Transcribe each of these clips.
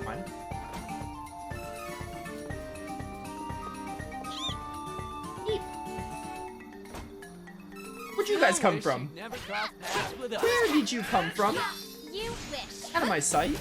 Fine. Where'd you guys come from? Where did you come from? You wish. Out of my sight.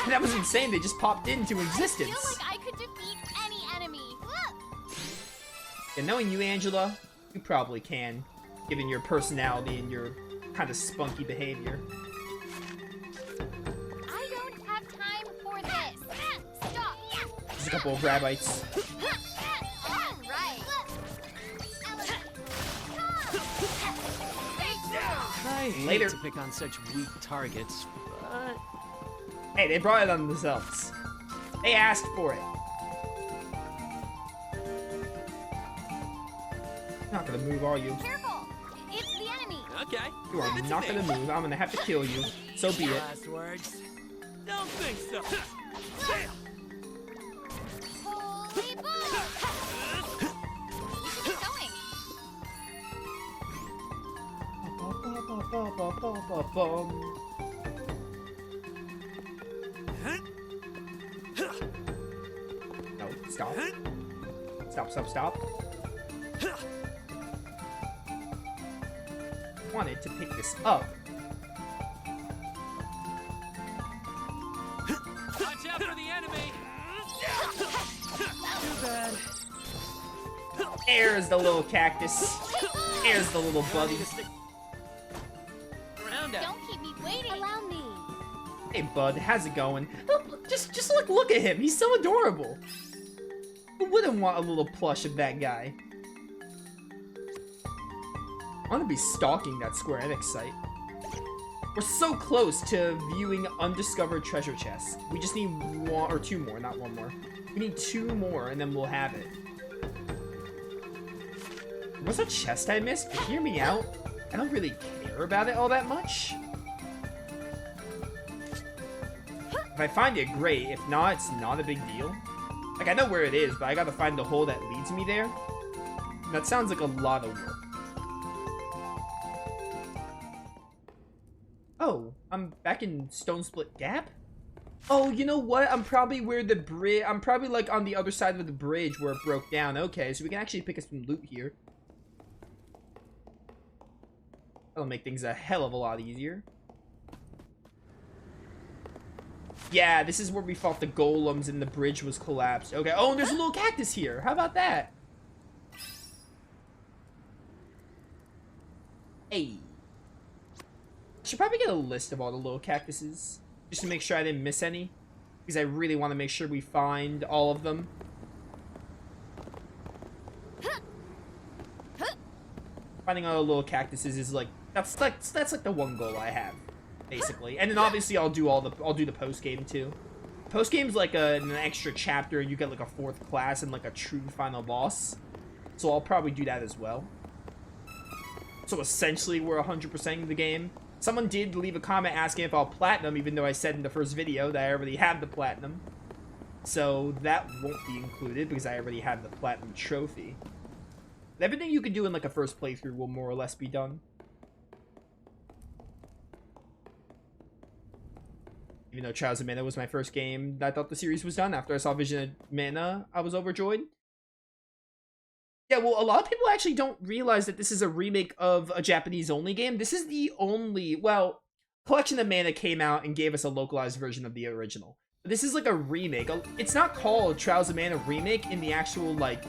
That was insane. They just popped into I existence. feel like I could defeat any enemy. And knowing you, Angela, you probably can, given your personality and your kind of spunky behavior. I don't have time for this. Stop. Just a couple of rabbites. All right. I hate Later. to pick on such weak targets, but Hey, they brought it on themselves. They asked for it. You're not gonna move, are you? Careful. It's the enemy. okay. You are not gonna move. I'm gonna have to kill you. So be it. Last words. Don't think so. Holy bull. We should keep going. No, stop. Stop. Wanted to pick this up. Watch out for the enemy. Too bad. There's the little cactus. There's the little buddy. Around out. Don't keep me waiting. Allow me. Hey, bud, how's it going? Just look at him. He's so adorable. Who wouldn't want a little plush of that guy? I want to be stalking that Square Enix site. We're so close to viewing undiscovered treasure chests. We just need one or two more, not one more. We need two more, and then we'll have it. What's a chest I missed? But hear me out. I don't really care about it all that much. If I find it, great. If not, it's not a big deal. Like, I know where it is, but I gotta find the hole that leads me there. And that sounds like a lot of work. Oh, I'm back in Stone Split Gap? Oh, you know what? I'm probably where the bridge... I'm probably, like, on the other side of the bridge where it broke down. Okay, so we can actually pick up some loot here. That'll make things a hell of a lot easier. Yeah, this is where we fought the golems and the bridge was collapsed. Okay. Oh, and there's a little cactus here. How about that? Hey. I should probably get a list of all the little cactuses. Just to make sure I didn't miss any. Because I really want to make sure we find all of them. Finding all the little cactuses is like... That's like the one goal I have. Basically. And then obviously I'll do the post game too. Post game's like an extra chapter and you get like a 4th class and like a true final boss. So I'll probably do that as well. So essentially we're 100%ing the game. Someone did leave a comment asking if I'll platinum, even though I said in the first video that I already have the platinum. So that won't be included because I already have the platinum trophy. Everything you can do in like a first playthrough will more or less be done. Even though Trials of Mana was my first game, I thought the series was done. After I saw Vision of Mana, I was overjoyed. Yeah, well, a lot of people actually don't realize that this is a remake of a Japanese-only game. This is the only... Well, Collection of Mana came out and gave us a localized version of the original. But this is like a remake. It's not called Trials of Mana Remake in the actual, like,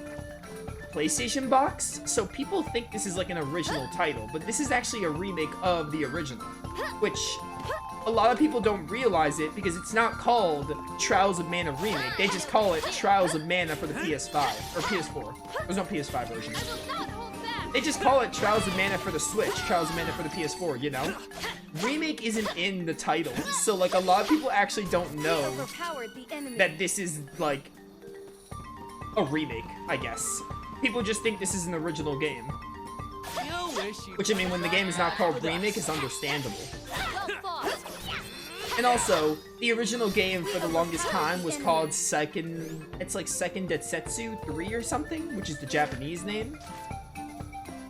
PlayStation box. So people think this is like an original title. But this is actually a remake of the original. Which... a lot of people don't realize it because it's not called Trials of Mana Remake. They just call it Trials of Mana for the PS5 or PS4. There's no PS5 version. They just call it Trials of Mana for the Switch, Trials of Mana for the PS4, you know? Remake isn't in the title, so like a lot of people actually don't know that this is like a remake, I guess. People just think this is an original game. Which I mean, when the game is not called Remake, it's understandable. And also, the original game for the longest time was called Seiken... It's like Seiken Densetsu 3 or something, which is the Japanese name.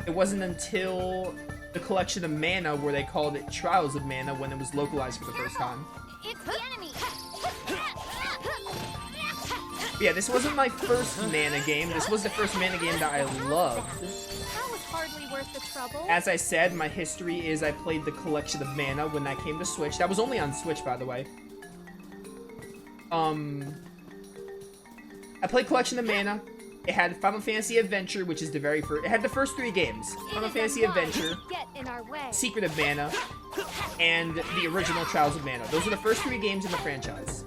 It wasn't until the collection of Mana where they called it Trials of Mana when it was localized for the first time. It's the enemy. Yeah, this wasn't my first Mana game. This was the first Mana game that I loved. That was hardly worth the trouble. As I said, my history is I played the collection of Mana when that came to Switch. That was only on Switch, by the way. I played Collection of Mana. It had Final Fantasy Adventure, which is the very first... It had the first 3 games. Final Fantasy Adventure, Get in our way. Secret of Mana, and the original Trials of Mana. Those are the first 3 games in the franchise.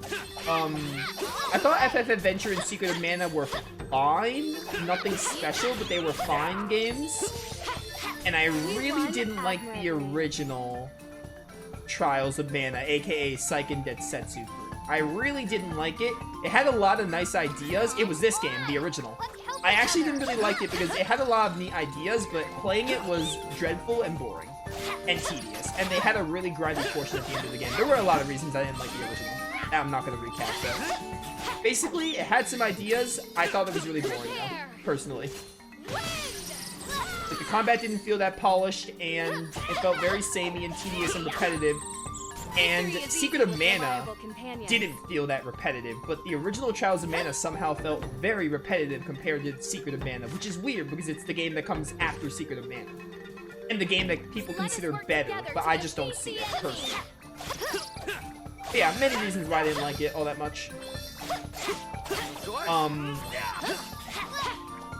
I thought FF Adventure and Secret of Mana were fine. Nothing special, but they were fine games. And I really didn't like the original Trials of Mana, aka Seiken Densetsu 3. I really didn't like it. It had a lot of nice ideas. It was this game, the original. I actually didn't really like it because it had a lot of neat ideas, but playing it was dreadful and boring and tedious. And they had a really grindy portion at the end of the game. There were a lot of reasons I didn't like the original. I'm not going to recap though. Basically, it had some ideas. I thought it was really boring though, personally. Like, the combat didn't feel that polished, and it felt very samey and tedious and repetitive. And Secret of Mana didn't feel that repetitive, but the original Trials of Mana somehow felt very repetitive compared to Secret of Mana, which is weird because it's the game that comes after Secret of Mana. And the game that people consider better, but I just don't see it, personally. But yeah, many reasons why I didn't like it all that much.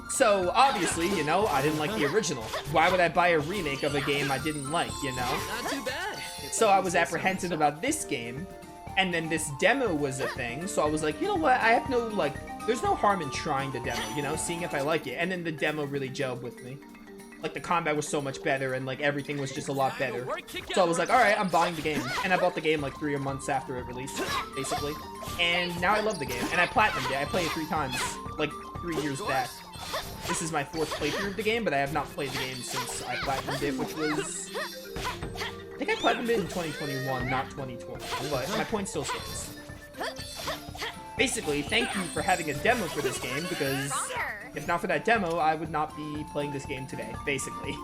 So, obviously, you know, I didn't like the original. Why would I buy a remake of a game I didn't like, you know? Not too bad. So I was apprehensive about this game, and then this demo was a thing, so I was like, you know what, I have no, like, there's no harm in trying the demo, you know, seeing if I like it, and then the demo really gelled with me. Like, the combat was so much better, and, like, everything was just a lot better. So I was like, alright, I'm buying the game. And I bought the game, like, 3 months after it released, basically. And now I love the game, and I platinumed it. I played it 3 times, like, 3 years back. This is my 4th playthrough of the game, but I have not played the game since I platinumed it, which was... I think I platinumed it in 2021, not 2020, but my point still stands. Basically, thank you for having a demo for this game, because if not for that demo, I would not be playing this game today, basically.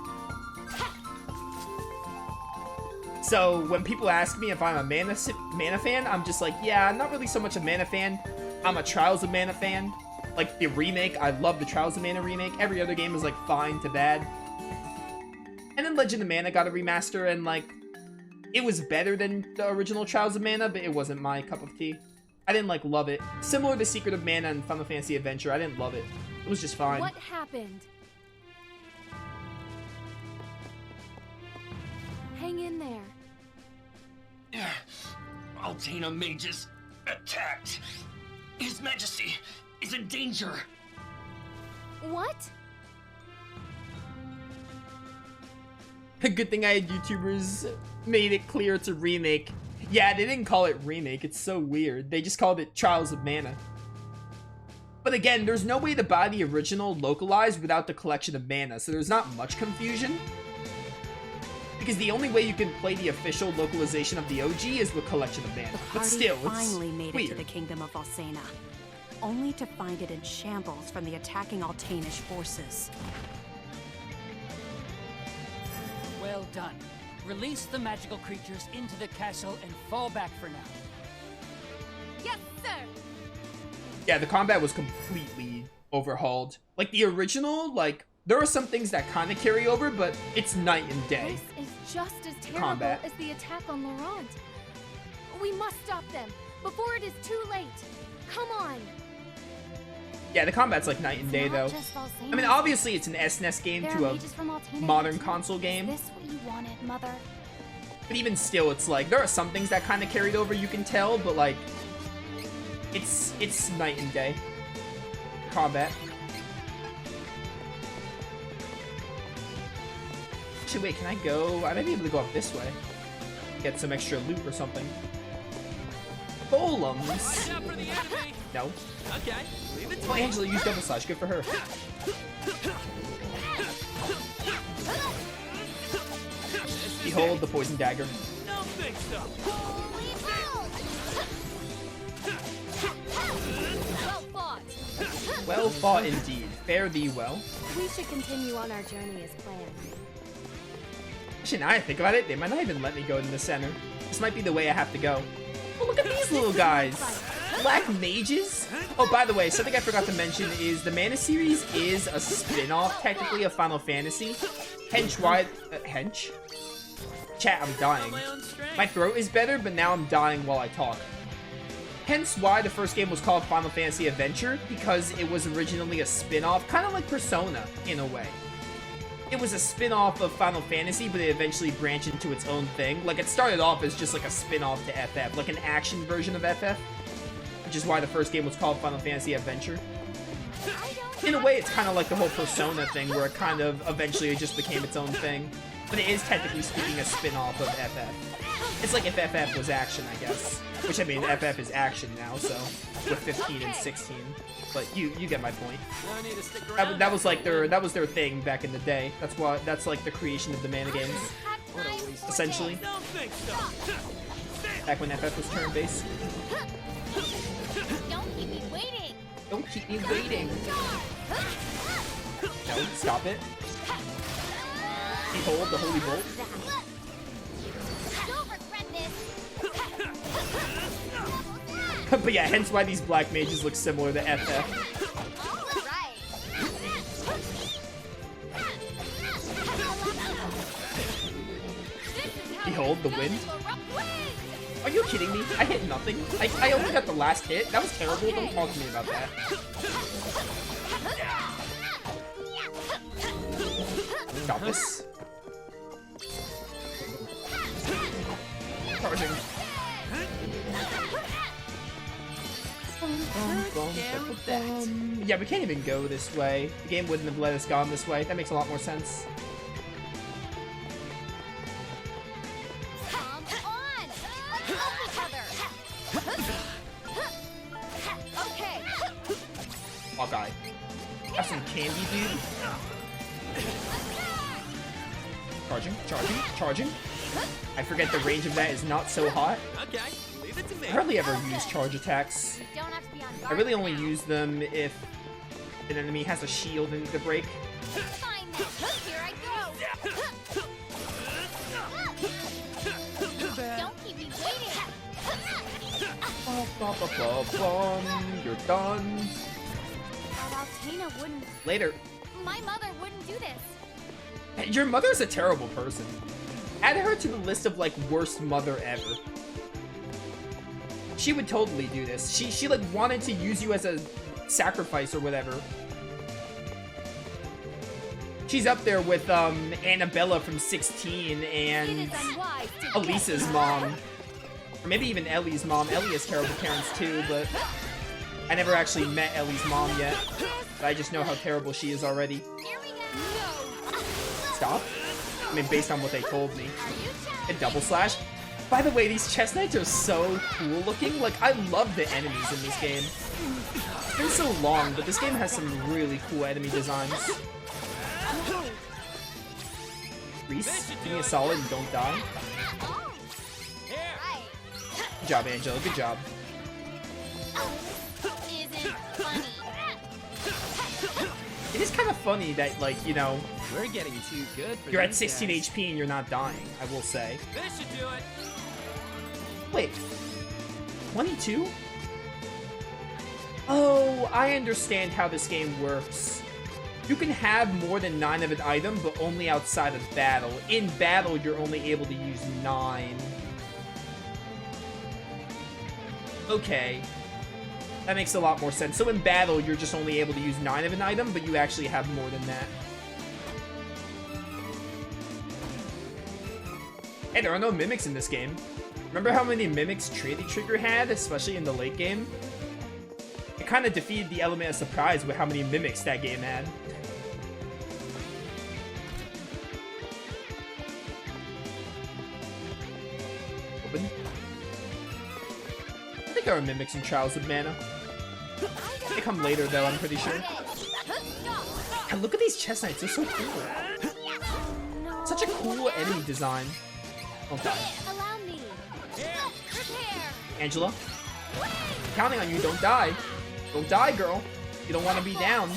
So, when people ask me if I'm a Mana fan, I'm just like, yeah, I'm not really so much a Mana fan. I'm a Trials of Mana fan. Like, the remake, I love the Trials of Mana remake. Every other game is, like, fine to bad. And then Legend of Mana got a remaster, and, like, it was better than the original Trials of Mana, but it wasn't my cup of tea. I didn't, like, love it. Similar to Secret of Mana and Final Fantasy Adventure, I didn't love it. It was just fine. What happened? Hang in there. Valsena mages attacked. His Majesty is in danger. What? Good thing I had YouTubers made it clear it's a remake. Yeah, they didn't call it remake. It's so weird. They just called it Trials of Mana. But again, there's no way to buy the original localized without the collection of Mana, so there's not much confusion. Because the only way you can play the official localization of the OG is with collection of Mana. But still, it's finally made weird. it to the kingdom of Valsena, only to find it in shambles from the attacking Altanish forces. Well done. Release the magical creatures into the castle and fall back for now. Yes, sir. Yeah, the combat was completely overhauled. Like, the original, like, there are some things that kind of carry over, but it's night and day. This is just as terrible Combat. as the attack on Laurent. We must stop them before it is too late. Come on. Yeah, the combat's like night and day, though. I mean, obviously it's an SNES game to a modern console game. Is this what you wanted, Mother? But even still, it's like, there are some things that kind of carried over, you can tell, but like, it's night and day. Combat. Actually, wait, can I go? I might be able to go up this way. Get some extra loot or something. Golems! Watch out for the enemy! No. Okay, leave it to Oh, me. Angela used double slash. Good for her. Behold the poison dagger. Don't think so. Holy Well fought indeed. Fare thee well. We should continue on our journey as planned. Actually, now I think about it, they might not even let me go in the center. This might be the way I have to go. Oh, look at these little guys. Black mages? Oh, by the way, something I forgot to mention is the Mana series is a spin-off, technically, of Final Fantasy. Hench why... hench? Chat, I'm dying. My throat is better, but now I'm dying while I talk. Hence why the first game was called Final Fantasy Adventure, because it was originally a spin-off, kind of like Persona, in a way. It was a spin-off of Final Fantasy, but it eventually branched into its own thing. Like, it started off as just like a spin-off to FF, like an action version of FF, which is why the first game was called Final Fantasy Adventure. In a way, it's kind of like the whole Persona thing, where it kind of eventually it just became its own thing. But it is technically speaking a spin-off of FF. It's like if FF was action, I guess. Which, I mean, FF is action now, so with 15 and 16. But you get my point. That was like their thing back in the day. That's like the creation of the Mana games, essentially. Back when FF was turn-based. Don't keep me waiting. Don't keep me waiting. No, stop it. Behold the holy bolt. You'll regret this. But yeah, hence why these black mages look similar to FF. Right. Behold the wind. Are you kidding me? I hit nothing. I only got the last hit. That was terrible. Don't talk to me about that. Got this. Charging. Yeah, we can't even go this way. The game wouldn't have let us go this way. That makes a lot more sense. Come on. Let's help each other. Okay. Hawkeye. Have some candy, dude. Charging, charging, charging. I forget the range of that is not so hot. Okay, leave it to me. I hardly ever use charge attacks. You don't have to be on I guard really for only now. use them if an enemy has a shield and to break. Fine then. Here I go. Don't keep me waiting. You're done. Valsena wouldn't. Later. My mother wouldn't do this. Your mother's a terrible person. Add her to the list of, like, worst mother ever. She would totally do this. She like, wanted to use you as a sacrifice or whatever. She's up there with, Annabella from 16 It and is unwise to Elisa's mom. Or maybe even Ellie's mom. Ellie has terrible parents, too, but I never actually met Ellie's mom yet. But I just know how terrible she is already. Here we go. No. Stop. I mean, based on what they told me. Are you A double slash. By the way, these chest knights are so cool looking. Like, I love the enemies in this game. It's been so long, but this game has some really cool enemy designs. Reese, give me a solid and don't die. Oh. Right. Good job, Angela. Good job. Isn't funny. It is kind of funny that, like, you know, We're getting too good for you're at these 16 guys. HP and you're not dying, I will say. This should do it. Wait. 22? Oh, I understand how this game works. You can have more than 9 of an item, but only outside of battle. In battle, you're only able to use 9. Okay. That makes a lot more sense. So in battle, you're just only able to use 9 of an item, but you actually have more than that. Hey, there are no mimics in this game. Remember how many mimics Trinity Trigger had, especially in the late game? It kind of defeated the element of surprise with how many mimics that game had. Open. I think there are mimics in Trials of Mana. They come later though, I'm pretty sure. And look at these chest knights, they're so cool. Such a cool enemy design. Don't die. Allow me. Prepare. Angela, I'm counting on you, don't die. Don't die, girl. You don't want to be down.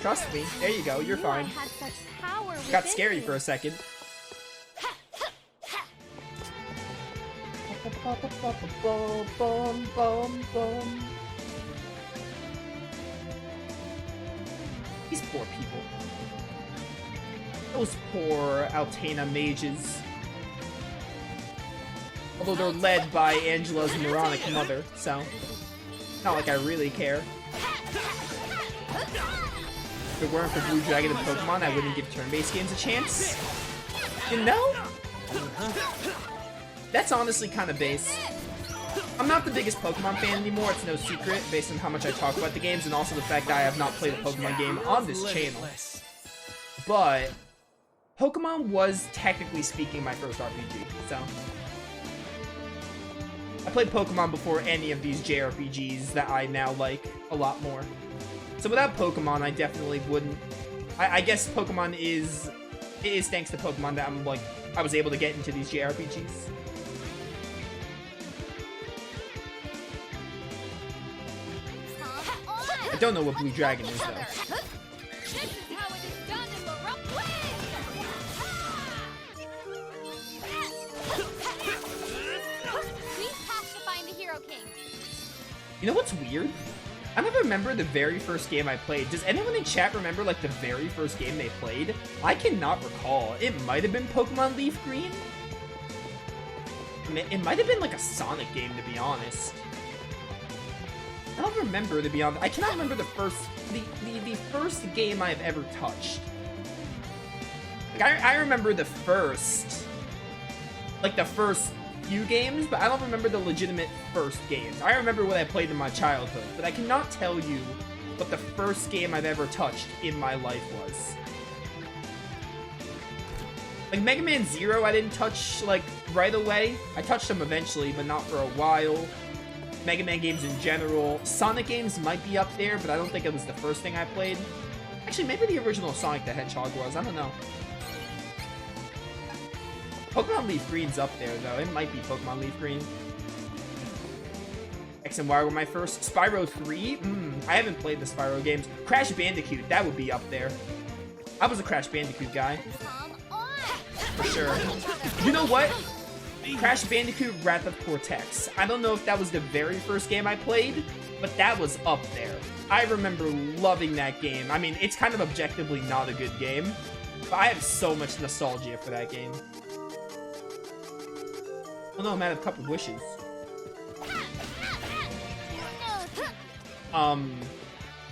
Trust me. There you go. You're Knew I fine. had such power Got within scary me. for a second. These poor people. Those poor Altena mages. Although they're led by Angela's moronic mother, so not like I really care. If it weren't for Blue Dragon and Pokemon, I wouldn't give turn-based games a chance. You know? That's honestly kind of base. I'm not the biggest Pokemon fan anymore, it's no secret, based on how much I talk about the games, and also the fact that I have not played a Pokemon game on this channel. But Pokemon was, technically speaking, my first RPG, so I played Pokemon before any of these JRPGs that I now like a lot more. So without Pokemon, I definitely wouldn't. I guess Pokemon is. It is thanks to Pokemon that I'm like I was able to get into these JRPGs. I don't know what Blue Dragon is though. This is how it is done in the rough Sweet path to find the Hero King. You know what's weird? I don't remember the very first game I played. Does anyone in chat remember like the very first game they played? I cannot recall. It might have been Pokemon Leaf Green. It might have been like a Sonic game, to be honest. I don't remember, to be honest. I cannot remember the first game I've ever touched. Like, I remember the first few games, but I don't remember the legitimate first games. I remember what I played in my childhood, but I cannot tell you what the first game I've ever touched in my life was. Like, Mega Man Zero I didn't touch, like, right away. I touched them eventually, but not for a while. Mega Man games in general. Sonic games might be up there, but I don't think it was the first thing I played. Actually, maybe the original Sonic the Hedgehog was. I don't know. Pokemon Leaf Green's up there, though. It might be Pokemon Leaf Green. X and Y were my first. Spyro 3? I haven't played the Spyro games. Crash Bandicoot, that would be up there. I was a Crash Bandicoot guy. For sure. You know what? Crash Bandicoot Wrath of Cortex. I don't know if that was the very first game I played, but that was up there. I remember loving that game. I mean, it's kind of objectively not a good game, but I have so much nostalgia for that game. Oh no, I'm out of Cup of Wishes.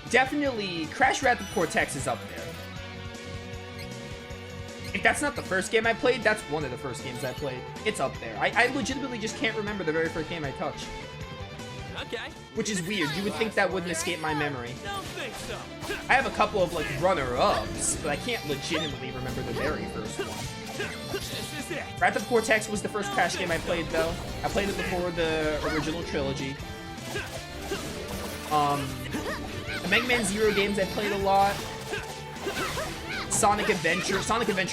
Definitely, Crash Wrath of Cortex is up there. If that's not the first game I played, that's one of the first games I played. It's up there. I legitimately just can't remember the very first game I touched. Okay. Which is weird. You would think that wouldn't escape my memory. Don't think so. I have a couple of, like, runner-ups, but I can't legitimately remember the very first one. This is it. Wrath of Cortex was the first Crash game I played, though. I played it before the original trilogy. The Mega Man Zero games I played a lot. Sonic Adventure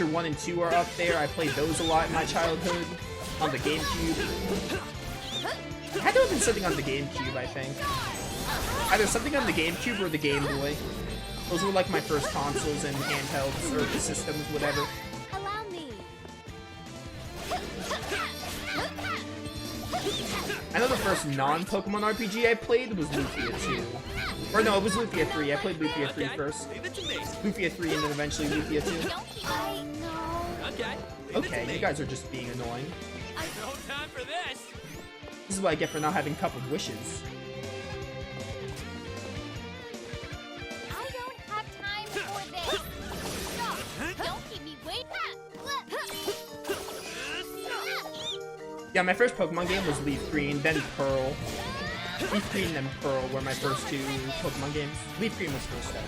1 and 2 are up there. I played those a lot in my childhood. On the GameCube. It had to have been something on the GameCube, I think. Either something on the GameCube or the Game Boy. Those were like my first consoles and handhelds, or the systems, whatever. Allow me. I know the first non-Pokemon RPG I played was Lufia 2. Or no, it was Lufia 3. I played Lufia 3 first. Leave it to me. Lufia 3 and then eventually Lufia 2. I know. Okay. Leave it to Okay, me. you guys are just being annoying. No time for this. This is what I get for not having Cup of Wishes. I don't have time for this. Stop. Don't keep me waiting. Yeah, my first Pokemon game was Leaf Green, then Pearl. Leaf Green and Pearl were my first two Pokemon games. Leaf Green was first though.